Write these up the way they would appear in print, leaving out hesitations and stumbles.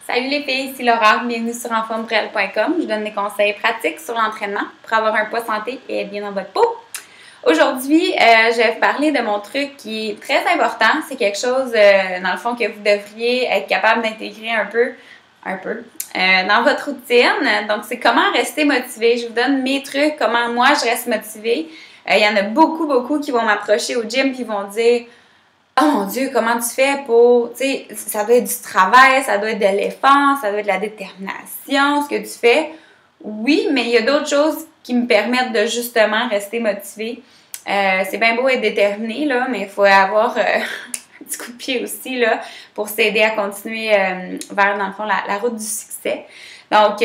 Salut les filles, c'est Laura, bienvenue sur enformebrelle.com. Je donne des conseils pratiques sur l'entraînement pour avoir un poids santé et être bien dans votre peau. Aujourd'hui, je vais vous parler de mon truc qui est très important. C'est quelque chose, dans le fond, que vous devriez être capable d'intégrer un peu dans votre routine. Donc, c'est comment rester motivé. Je vous donne mes trucs, comment moi je reste motivée. Il y en a beaucoup qui vont m'approcher au gym et vont dire « Oh mon Dieu, comment tu fais pour... » Tu sais, ça doit être du travail, ça doit être de l'effort, ça doit être de la détermination, ce que tu fais. Oui, mais il y a d'autres choses qui me permettent de justement rester motivée. C'est bien beau être déterminé, là, mais il faut avoir un petit coup de pied aussi là, pour s'aider à continuer vers, dans le fond, la route du succès. Donc,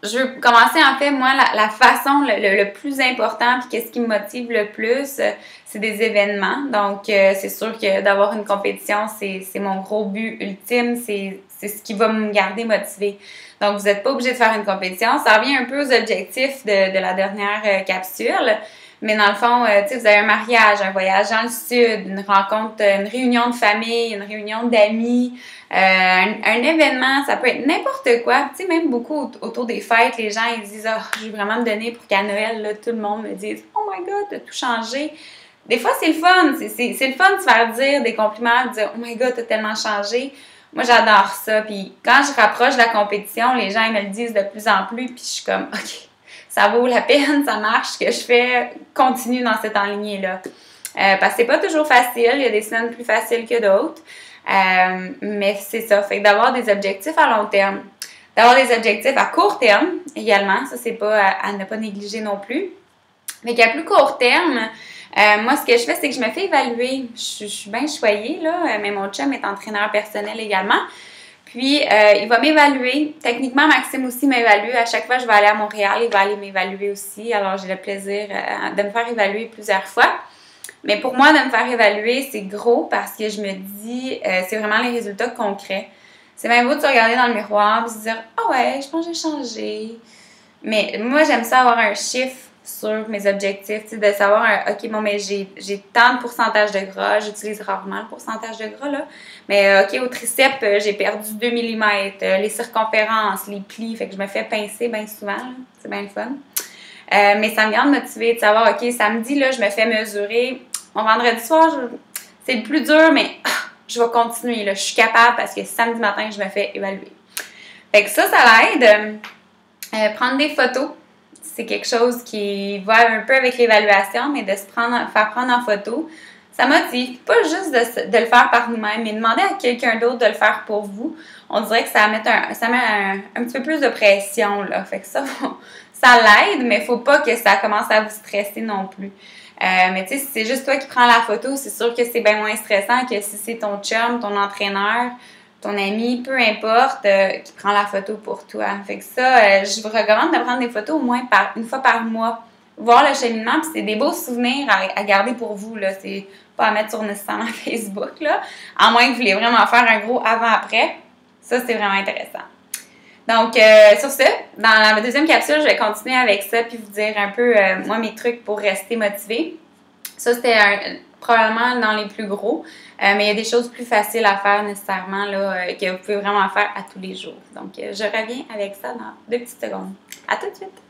je veux commencer, en fait, moi, la façon, le plus important, puis qu'est-ce qui me motive le plus, c'est des événements. Donc, c'est sûr que d'avoir une compétition, c'est mon gros but ultime, c'est ce qui va me garder motivée. Donc, vous n'êtes pas obligé de faire une compétition. Ça revient un peu aux objectifs de la dernière capsule. Mais dans le fond, tu sais, vous avez un mariage, un voyage dans le sud, une rencontre, une réunion de famille, une réunion d'amis, un événement, ça peut être n'importe quoi. Tu sais, même beaucoup autour des fêtes, les gens, ils disent « Ah, je vais vraiment me donner pour qu'à Noël, là, tout le monde me dise « Oh my God, t'as tout changé! » Des fois, c'est le fun. C'est le fun de se faire dire des compliments, de dire « Oh my God, t'as tellement changé! » Moi, j'adore ça. Puis quand je rapproche de la compétition, les gens ils me le disent de plus en plus, puis je suis comme « OK. » Ça vaut la peine, ça marche, ce que je fais, continue dans cette enlignée-là. Parce que c'est pas toujours facile, il y a des semaines plus faciles que d'autres. Mais c'est ça, fait que d'avoir des objectifs à long terme, d'avoir des objectifs à court terme également, ça c'est pas à ne pas négliger non plus. Mais qu'à plus court terme, moi ce que je fais, c'est que je me fais évaluer. Je suis bien choyée, là, mais mon chum est entraîneur personnel également. Puis, il va m'évaluer. Techniquement, Maxime aussi m'évalue. À chaque fois que je vais aller à Montréal, il va aller m'évaluer aussi. Alors, j'ai le plaisir de me faire évaluer plusieurs fois. Mais pour moi, de me faire évaluer, c'est gros parce que je me dis, c'est vraiment les résultats concrets. C'est bien beau de se regarder dans le miroir et se dire « Ah ouais, je pense que j'ai changé. » Mais moi, j'aime ça avoir un chiffre sur mes objectifs, de savoir, OK, bon, mais j'ai tant de pourcentage de gras, j'utilise rarement le pourcentage de gras, là, mais OK, au triceps, j'ai perdu 2 mm, les circonférences, les plis, fait que je me fais pincer bien souvent, c'est bien le fun. Mais ça me garde motivée de savoir, OK, samedi, là, je me fais mesurer, mon vendredi soir, c'est le plus dur, mais je vais continuer, là, je suis capable parce que samedi matin, je me fais évaluer. Fait que ça l'aide. Prendre des photos. C'est quelque chose qui va un peu avec l'évaluation, mais de faire prendre en photo, ça motive. Pas juste de le faire par nous-mêmes, mais demander à quelqu'un d'autre de le faire pour vous. On dirait que ça met un petit peu plus de pression, là. Fait que ça l'aide, mais il ne faut pas que ça commence à vous stresser non plus. Mais tu sais, si c'est juste toi qui prends la photo, c'est sûr que c'est bien moins stressant que si c'est ton chum, ton entraîneur, ton ami, peu importe, qui prend la photo pour toi. Fait que ça, je vous recommande de prendre des photos au moins une fois par mois. Voir le cheminement, puis c'est des beaux souvenirs à garder pour vous, là. C'est pas à mettre sur nécessairement Facebook, là. À moins que vous voulez vraiment faire un gros avant-après. Ça, c'est vraiment intéressant. Donc, sur ce, dans la deuxième capsule, je vais continuer avec ça, puis vous dire un peu, moi, mes trucs pour rester motivée. Ça, c'était probablement dans les plus gros, mais il y a des choses plus faciles à faire nécessairement là, que vous pouvez vraiment faire à tous les jours. Donc, je reviens avec ça dans 2 petites secondes. À tout de suite!